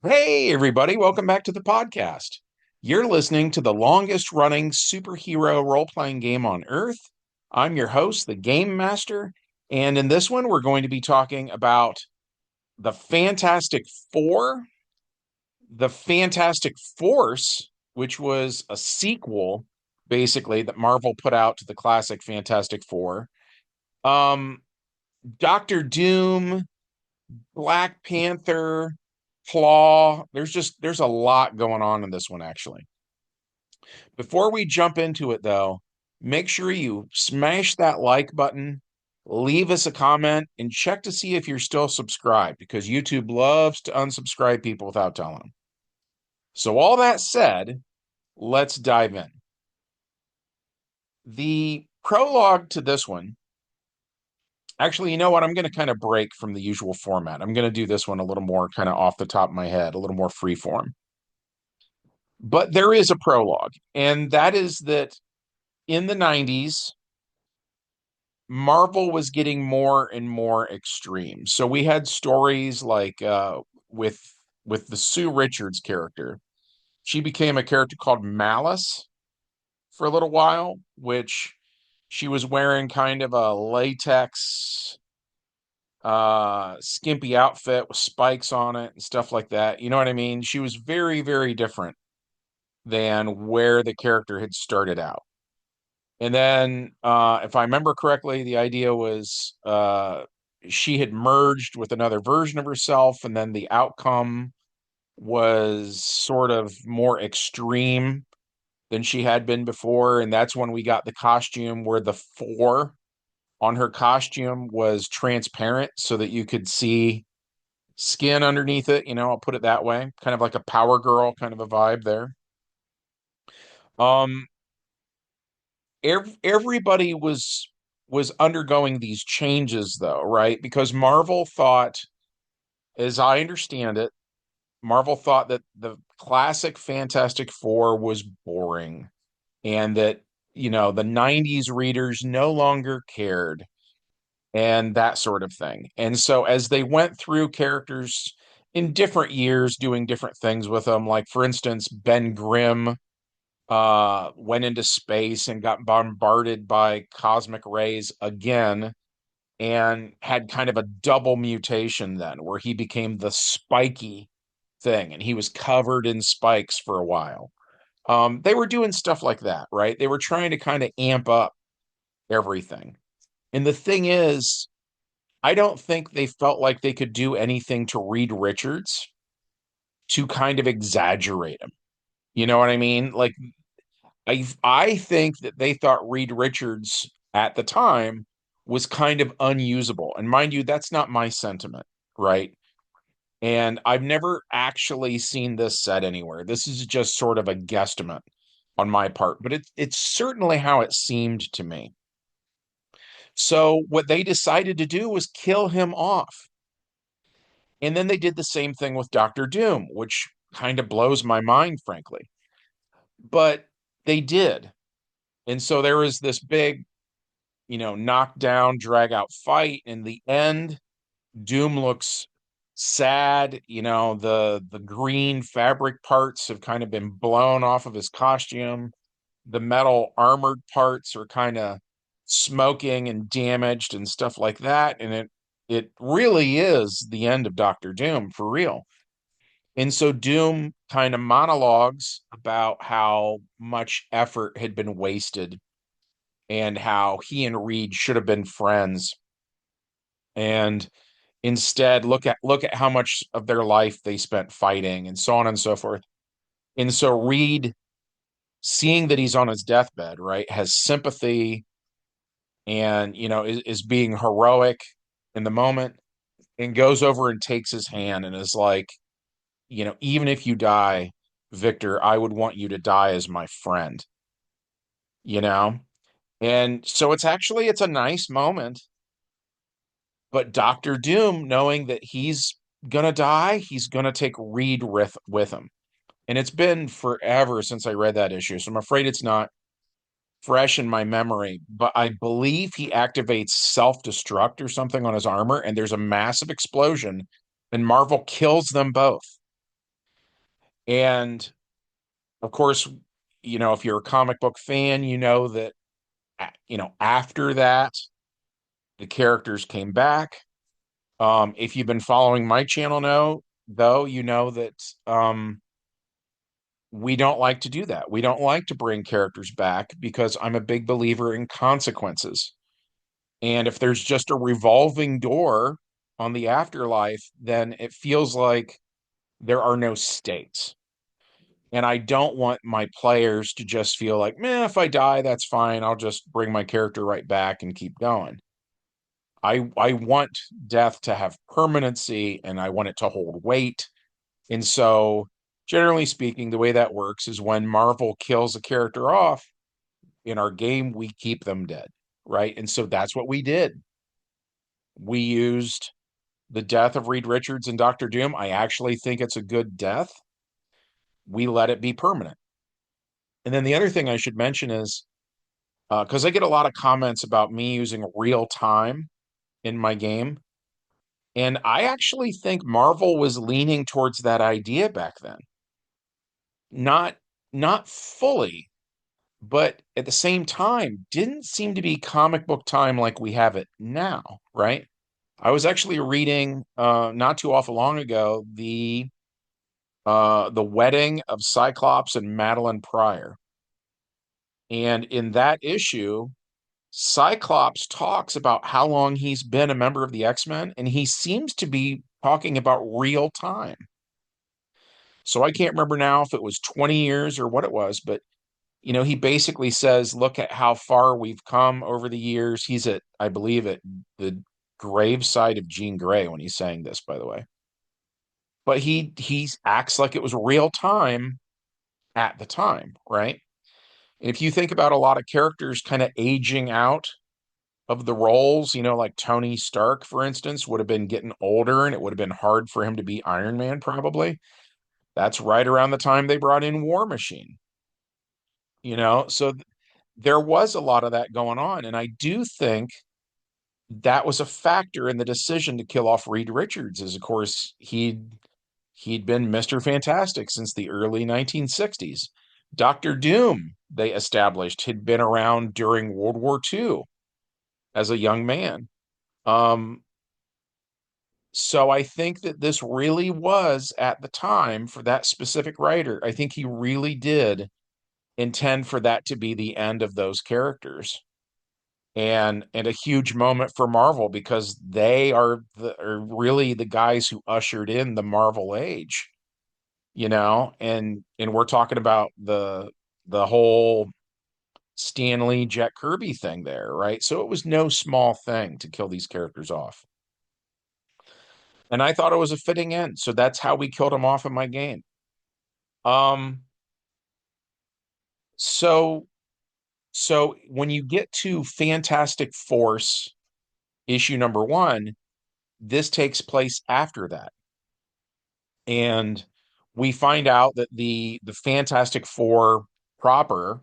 Hey, everybody, welcome back to the podcast. You're listening to the longest running superhero role playing game on Earth. I'm your host, the Game Master, and in this one, we're going to be talking about the Fantastic Four, the Fantastic Force, which was a sequel, basically, that Marvel put out to the classic Fantastic Four, um, Doctor Doom, Black Panther, Claw. There's a lot going on in this one actually. Before we jump into it though, make sure you smash that like button, leave us a comment, and check to see if you're still subscribed because YouTube loves to unsubscribe people without telling them. So all that said, let's dive in. The prologue to this one, actually, you know what? I'm going to kind of break from the usual format. I'm going to do this one a little more kind of off the top of my head, a little more free form. But there is a prologue, and that is that in the 90s, Marvel was getting more and more extreme. So we had stories like with with the Sue Richards character. She became a character called Malice for a little while, which she was wearing kind of a latex skimpy outfit with spikes on it and stuff like that. You know what I mean? She was very, very different than where the character had started out. And then, if I remember correctly, the idea was she had merged with another version of herself, and then the outcome was sort of more extreme than she had been before. And that's when we got the costume where the four on her costume was transparent so that you could see skin underneath it. I'll put it that way, kind of like a Power Girl kind of a vibe there. Um, everybody was undergoing these changes though, right? Because Marvel thought, as I understand it, Marvel thought that the classic Fantastic Four was boring and that, the 90s readers no longer cared and that sort of thing. And so as they went through characters in different years doing different things with them, like for instance, Ben Grimm went into space and got bombarded by cosmic rays again and had kind of a double mutation then where he became the spiky thing and he was covered in spikes for a while. They were doing stuff like that, right? They were trying to kind of amp up everything. And the thing is, I don't think they felt like they could do anything to Reed Richards to kind of exaggerate him. You know what I mean? Like I think that they thought Reed Richards at the time was kind of unusable. And mind you, that's not my sentiment, right? And I've never actually seen this said anywhere. This is just sort of a guesstimate on my part, but it's certainly how it seemed to me. So what they decided to do was kill him off. And then they did the same thing with Doctor Doom, which kind of blows my mind, frankly. But they did. And so there was this big, knockdown, drag out fight. In the end, Doom looks sad. The green fabric parts have kind of been blown off of his costume. The metal armored parts are kind of smoking and damaged and stuff like that. And it really is the end of Doctor Doom for real. And so Doom kind of monologues about how much effort had been wasted and how he and Reed should have been friends. And instead, look at how much of their life they spent fighting and so on and so forth. And so Reed, seeing that he's on his deathbed, right, has sympathy and is being heroic in the moment and goes over and takes his hand and is like, even if you die, Victor, I would want you to die as my friend, you know? And so it's a nice moment, but Doctor Doom, knowing that he's gonna die, he's gonna take Reed with him. And it's been forever since I read that issue, so I'm afraid it's not fresh in my memory, but I believe he activates self-destruct or something on his armor, and there's a massive explosion, and Marvel kills them both. And of course, if you're a comic book fan, you know that, after that, the characters came back. If you've been following my channel now, though, you know that we don't like to do that. We don't like to bring characters back because I'm a big believer in consequences. And if there's just a revolving door on the afterlife, then it feels like there are no stakes. And I don't want my players to just feel like, man, if I die, that's fine. I'll just bring my character right back and keep going. I want death to have permanency and I want it to hold weight. And so, generally speaking, the way that works is when Marvel kills a character off in our game, we keep them dead, right? And so that's what we did. We used the death of Reed Richards and Doctor Doom. I actually think it's a good death. We let it be permanent. And then the other thing I should mention is because I get a lot of comments about me using real time in my game. And I actually think Marvel was leaning towards that idea back then. Not not fully, but at the same time, didn't seem to be comic book time like we have it now, right? I was actually reading not too awful long ago the wedding of Cyclops and Madeline Pryor. And in that issue, Cyclops talks about how long he's been a member of the X-Men, and he seems to be talking about real time. So I can't remember now if it was 20 years or what it was, but he basically says, look at how far we've come over the years. He's at, I believe, at the graveside of Jean Grey when he's saying this, by the way. But he acts like it was real time at the time, right? And if you think about a lot of characters kind of aging out of the roles, like Tony Stark, for instance, would have been getting older and it would have been hard for him to be Iron Man, probably. That's right around the time they brought in War Machine, so there was a lot of that going on. And I do think that was a factor in the decision to kill off Reed Richards, is of course he'd been Mr. Fantastic since the early 1960s. Doctor Doom, they established, had been around during World War II as a young man. Um, so I think that this really was at the time for that specific writer. I think he really did intend for that to be the end of those characters. And a huge moment for Marvel because they are really the guys who ushered in the Marvel age, and we're talking about the whole Stan Lee, Jack Kirby thing there, right? So it was no small thing to kill these characters off. And I thought it was a fitting end. So that's how we killed them off in my game. Um, so so when you get to Fantastic Force issue number one, this takes place after that. And we find out that the Fantastic Four proper,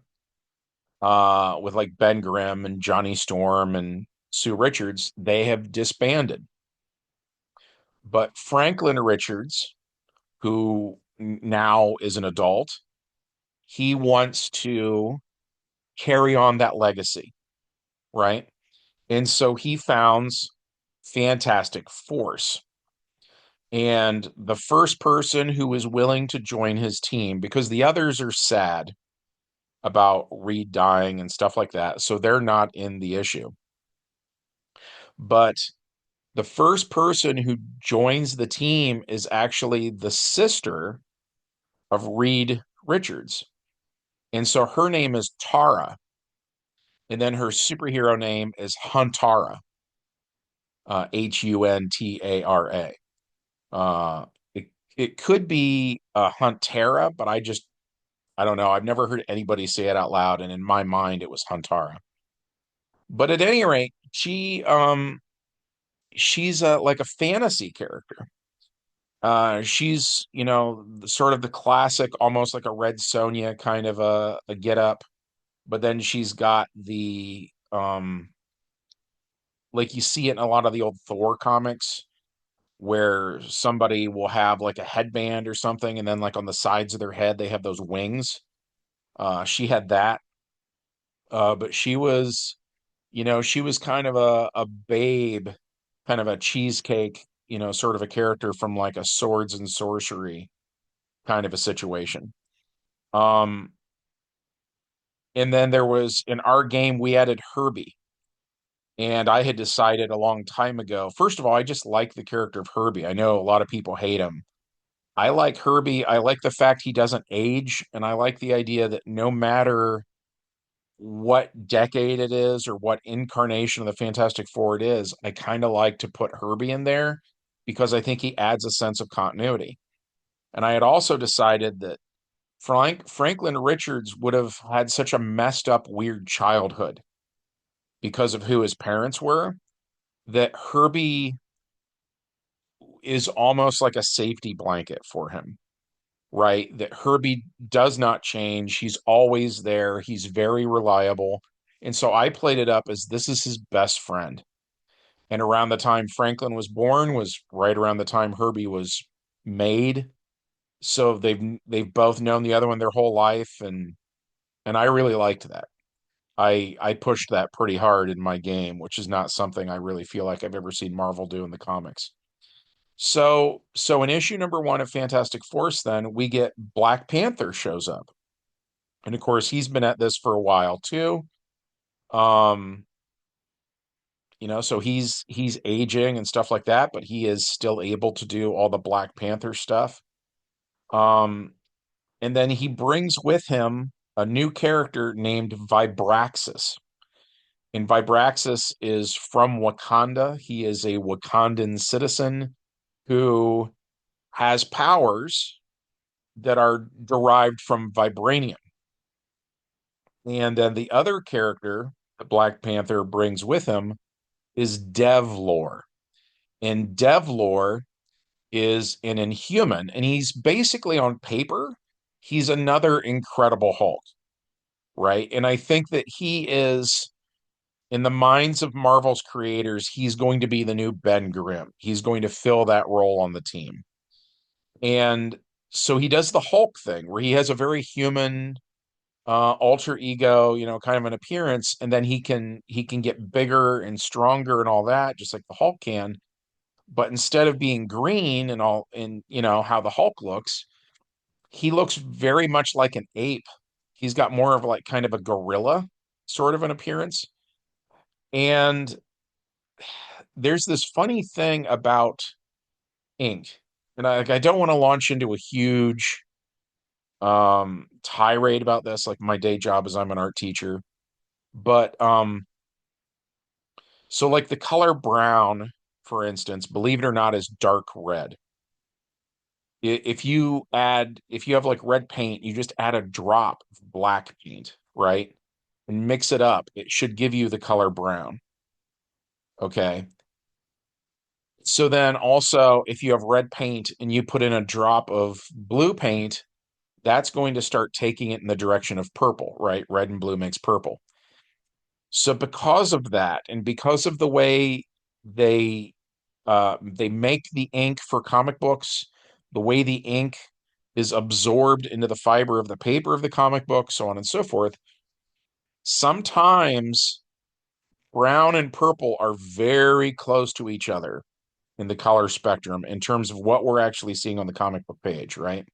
with like Ben Grimm and Johnny Storm and Sue Richards, they have disbanded. But Franklin Richards, who now is an adult, he wants to carry on that legacy, right? And so he founds Fantastic Force. And the first person who is willing to join his team, because the others are sad about Reed dying and stuff like that, so they're not in the issue. But the first person who joins the team is actually the sister of Reed Richards. And so her name is Tara. And then her superhero name is Huntara, Huntara. Uh, it could be Huntera, but I don't know. I've never heard anybody say it out loud, and in my mind, it was Huntara. But at any rate, she's like a fantasy character. She's sort of the classic, almost like a Red Sonja kind of a get up, but then she's got the like you see it in a lot of the old Thor comics where somebody will have like a headband or something, and then like on the sides of their head they have those wings. She had that, but she was, she was kind of a babe, kind of a cheesecake, sort of a character from like a swords and sorcery kind of a situation. Um, and then there was in our game we added Herbie. And I had decided a long time ago. First of all, I just like the character of Herbie. I know a lot of people hate him. I like Herbie. I like the fact he doesn't age, and I like the idea that no matter what decade it is or what incarnation of the Fantastic Four it is, I kind of like to put Herbie in there because I think he adds a sense of continuity. And I had also decided that Franklin Richards would have had such a messed up, weird childhood because of who his parents were that Herbie is almost like a safety blanket for him, right? That Herbie does not change. He's always there. He's very reliable. And so I played it up as this is his best friend. And around the time Franklin was born was right around the time Herbie was made. So they've both known the other one their whole life, and I really liked that. I pushed that pretty hard in my game, which is not something I really feel like I've ever seen Marvel do in the comics. So in issue number one of Fantastic Force, then we get Black Panther shows up. And of course, he's been at this for a while too. Um, so he's aging and stuff like that, but he is still able to do all the Black Panther stuff. Um, and then he brings with him a new character named Vibraxis. And Vibraxis is from Wakanda. He is a Wakandan citizen who has powers that are derived from vibranium. And then the other character that Black Panther brings with him is Devlore. And Devlore is an inhuman, and he's basically on paper, he's another Incredible Hulk, right? And I think that he is, in the minds of Marvel's creators, he's going to be the new Ben Grimm. He's going to fill that role on the team. And so he does the Hulk thing where he has a very human alter ego, kind of an appearance, and then he can get bigger and stronger and all that, just like the Hulk can. But instead of being green and all, and how the Hulk looks, he looks very much like an ape. He's got more of like kind of a gorilla sort of an appearance. And there's this funny thing about ink, and I don't want to launch into a huge tirade about this. Like my day job is I'm an art teacher, but so like the color brown, for instance, believe it or not, is dark red. If you have like red paint, you just add a drop of black paint, right? And mix it up. It should give you the color brown. Okay. So then also, if you have red paint and you put in a drop of blue paint, that's going to start taking it in the direction of purple, right? Red and blue makes purple. So because of that, and because of the way they they make the ink for comic books, the way the ink is absorbed into the fiber of the paper of the comic book, so on and so forth, sometimes brown and purple are very close to each other in the color spectrum in terms of what we're actually seeing on the comic book page, right?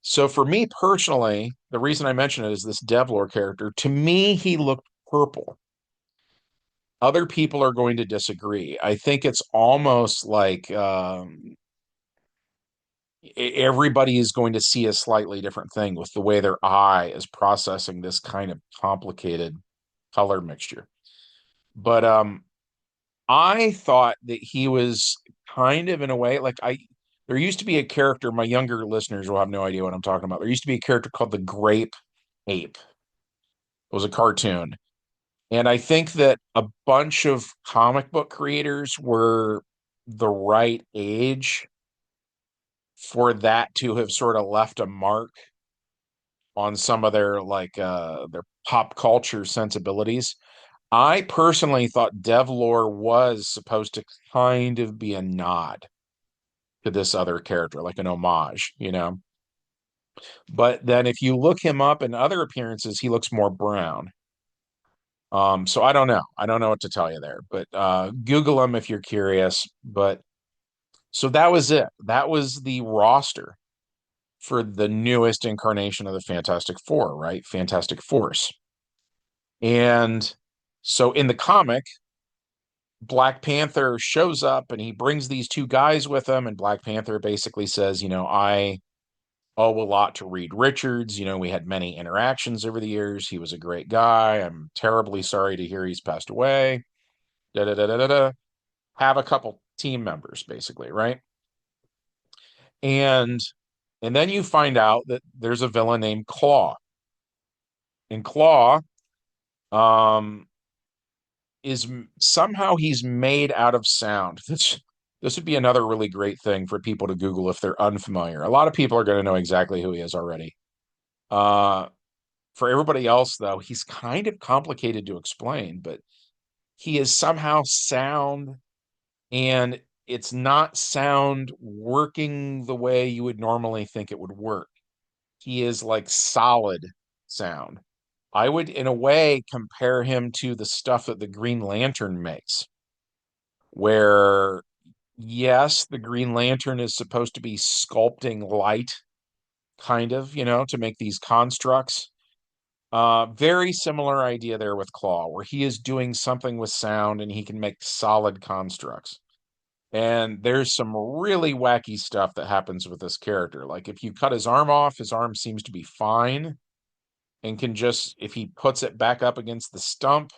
So for me personally, the reason I mention it is this Devlore character. To me, he looked purple. Other people are going to disagree. I think it's almost like everybody is going to see a slightly different thing with the way their eye is processing this kind of complicated color mixture. But I thought that he was kind of in a way like there used to be a character, my younger listeners will have no idea what I'm talking about. There used to be a character called the Grape Ape. It was a cartoon. And I think that a bunch of comic book creators were the right age for that to have sort of left a mark on some of their like their pop culture sensibilities. I personally thought Devlore was supposed to kind of be a nod to this other character, like an homage, you know. But then if you look him up in other appearances, he looks more brown. So I don't know. I don't know what to tell you there, but Google him if you're curious. But so that was it. That was the roster for the newest incarnation of the Fantastic Four, right? Fantastic Force. And so in the comic, Black Panther shows up and he brings these two guys with him, and Black Panther basically says, I owe a lot to Reed Richards. We had many interactions over the years. He was a great guy. I'm terribly sorry to hear he's passed away. Da da da da da. Da. Have a couple team members, basically, right? And and then you find out that there's a villain named Claw. And Claw um is somehow he's made out of sound. This would be another really great thing for people to Google if they're unfamiliar. A lot of people are going to know exactly who he is already. Uh, for everybody else, though, he's kind of complicated to explain, but he is somehow sound, and it's not sound working the way you would normally think it would work. He is like solid sound. I would, in a way, compare him to the stuff that the Green Lantern makes, where, yes, the Green Lantern is supposed to be sculpting light, kind of, to make these constructs. Very similar idea there with Claw, where he is doing something with sound and he can make solid constructs. And there's some really wacky stuff that happens with this character. Like if you cut his arm off, his arm seems to be fine and can just, if he puts it back up against the stump,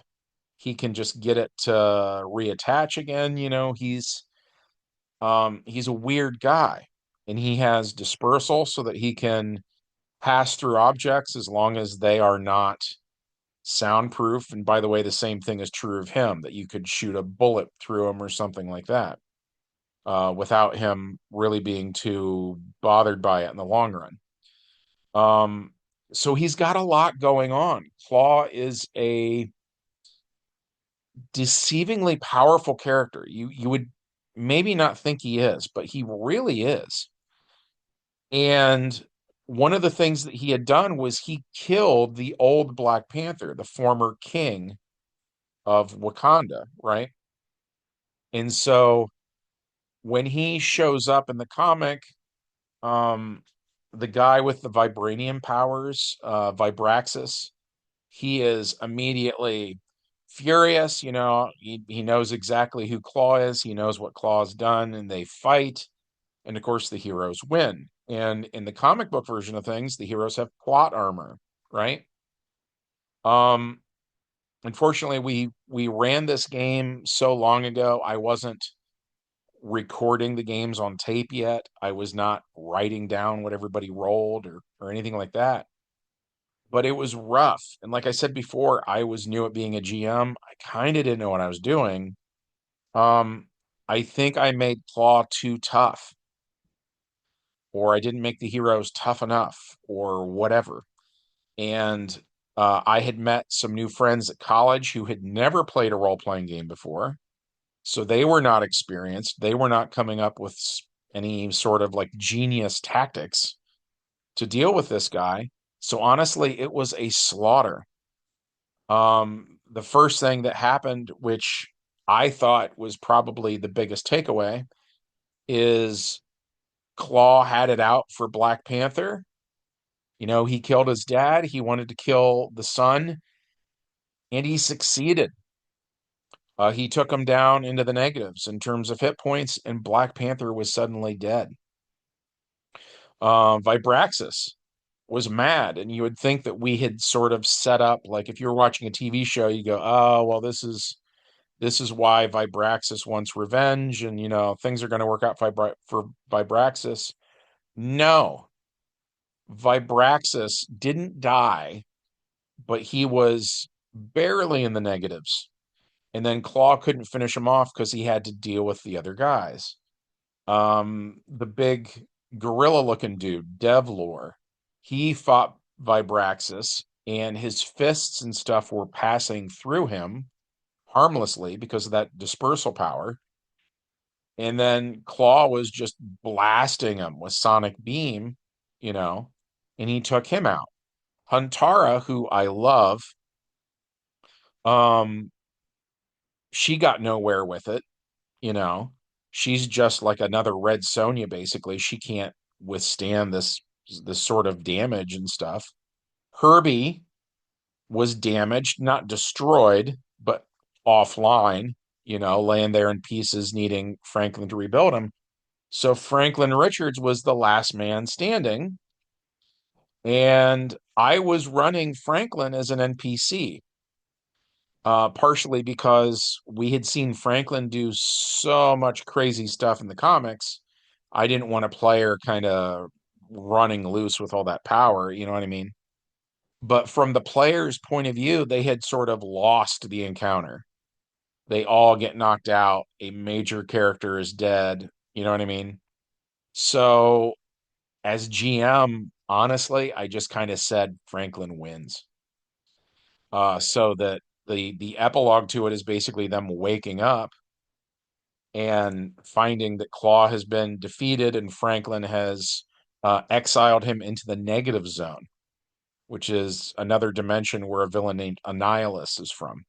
he can just get it to reattach again. He's a weird guy, and he has dispersal so that he can pass through objects as long as they are not soundproof. And by the way, the same thing is true of him, that you could shoot a bullet through him or something like that, without him really being too bothered by it in the long run. Um, so he's got a lot going on. Claw is a deceivingly powerful character. You would maybe not think he is, but he really is. And one of the things that he had done was he killed the old Black Panther, the former king of Wakanda, right? And so when he shows up in the comic, um, the guy with the vibranium powers, Vibraxis, he is immediately furious. He knows exactly who Claw is. He knows what Claw's done, and they fight. And of course, the heroes win. And in the comic book version of things, the heroes have plot armor, right? Um, Unfortunately, we ran this game so long ago, I wasn't recording the games on tape yet. I was not writing down what everybody rolled or anything like that. But it was rough. And like I said before, I was new at being a GM. I kind of didn't know what I was doing. Um, I think I made Claw too tough, or I didn't make the heroes tough enough, or whatever. And I had met some new friends at college who had never played a role playing game before. So they were not experienced. They were not coming up with any sort of like genius tactics to deal with this guy. So honestly, it was a slaughter. The first thing that happened, which I thought was probably the biggest takeaway, is Claw had it out for Black Panther. He killed his dad. He wanted to kill the son, and he succeeded. He took him down into the negatives in terms of hit points, and Black Panther was suddenly dead. Vibraxis was mad, and you would think that we had sort of set up, like if you were watching a TV show, you go, "Oh, well, this is why Vibraxis wants revenge, and things are going to work out for Vibraxis." No, Vibraxis didn't die, but he was barely in the negatives. And then Claw couldn't finish him off because he had to deal with the other guys. The big gorilla looking dude, Devlore, he fought Vibraxis, and his fists and stuff were passing through him. harmlessly because of that dispersal power. And then Claw was just blasting him with Sonic Beam, you know, and he took him out. Huntara, who I love, um, she got nowhere with it, you know. She's just like another Red Sonja, basically. She can't withstand this sort of damage and stuff. Herbie was damaged, not destroyed, but offline, laying there in pieces, needing Franklin to rebuild him. So Franklin Richards was the last man standing, and I was running Franklin as an NPC, partially because we had seen Franklin do so much crazy stuff in the comics. I didn't want a player kind of running loose with all that power, you know what I mean? But from the player's point of view, they had sort of lost the encounter. They all get knocked out. A major character is dead. You know what I mean? So, as GM, honestly, I just kind of said Franklin wins. So that the epilogue to it is basically them waking up and finding that Claw has been defeated and Franklin has exiled him into the negative zone, which is another dimension where a villain named Annihilus is from.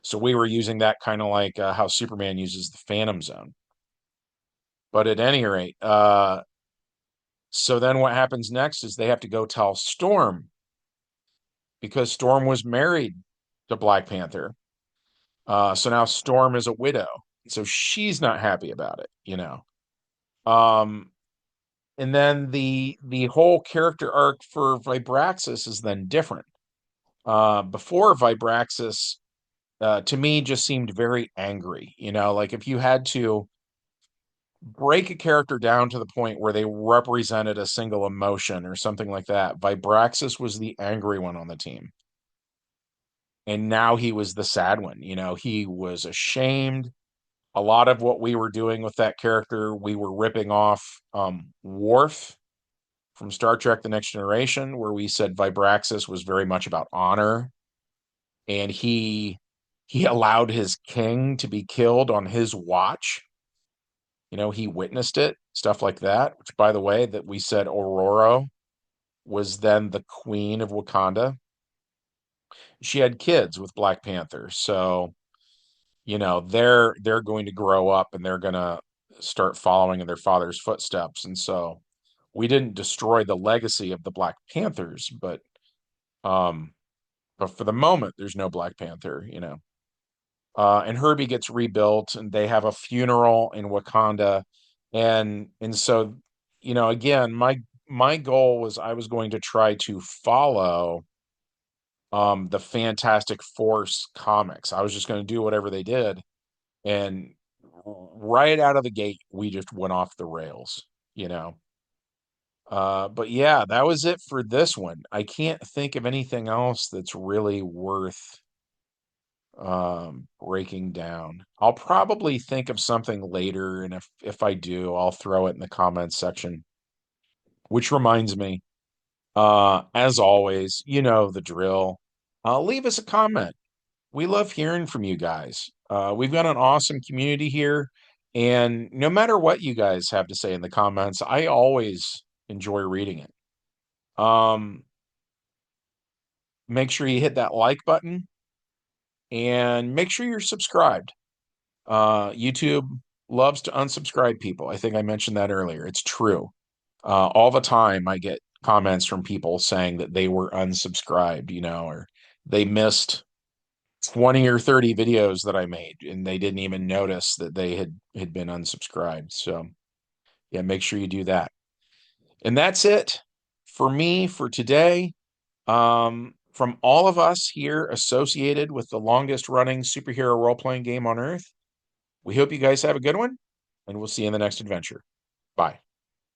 So we were using that kind of like how Superman uses the Phantom Zone. But at any rate, so then what happens next is they have to go tell Storm because Storm was married to Black Panther. So now Storm is a widow. So she's not happy about it. Um, and then the whole character arc for Vibraxis is then different. Before Vibraxis, to me, just seemed very angry. Like if you had to break a character down to the point where they represented a single emotion or something like that, Vibraxis was the angry one on the team. And now he was the sad one. He was ashamed. A lot of what we were doing with that character, we were ripping off Worf from Star Trek The Next Generation, where we said Vibraxis was very much about honor. And he allowed his king to be killed on his watch. He witnessed it, stuff like that, which, by the way, that we said Aurora was then the queen of Wakanda. She had kids with Black Panther. So, they're going to grow up and they're going to start following in their father's footsteps. And so we didn't destroy the legacy of the Black Panthers, um but for the moment there's no Black Panther. And Herbie gets rebuilt, and they have a funeral in Wakanda, and so again, my goal was I was going to try to follow the Fantastic Force comics. I was just going to do whatever they did, and right out of the gate, we just went off the rails, you know. But yeah, that was it for this one. I can't think of anything else that's really worth breaking down. I'll probably think of something later, and if I do, I'll throw it in the comments section. Which reminds me, as always, you know the drill. Leave us a comment. We love hearing from you guys. We've got an awesome community here, and no matter what you guys have to say in the comments, I always enjoy reading it. Make sure you hit that like button and make sure you're subscribed. YouTube loves to unsubscribe people. I think I mentioned that earlier. It's true. All the time I get comments from people saying that they were unsubscribed, or they missed 20 or 30 videos that I made and they didn't even notice that they had been unsubscribed. So yeah, make sure you do that. And that's it for me for today. From all of us here associated with the longest running superhero role-playing game on Earth, we hope you guys have a good one, and we'll see you in the next adventure. Bye.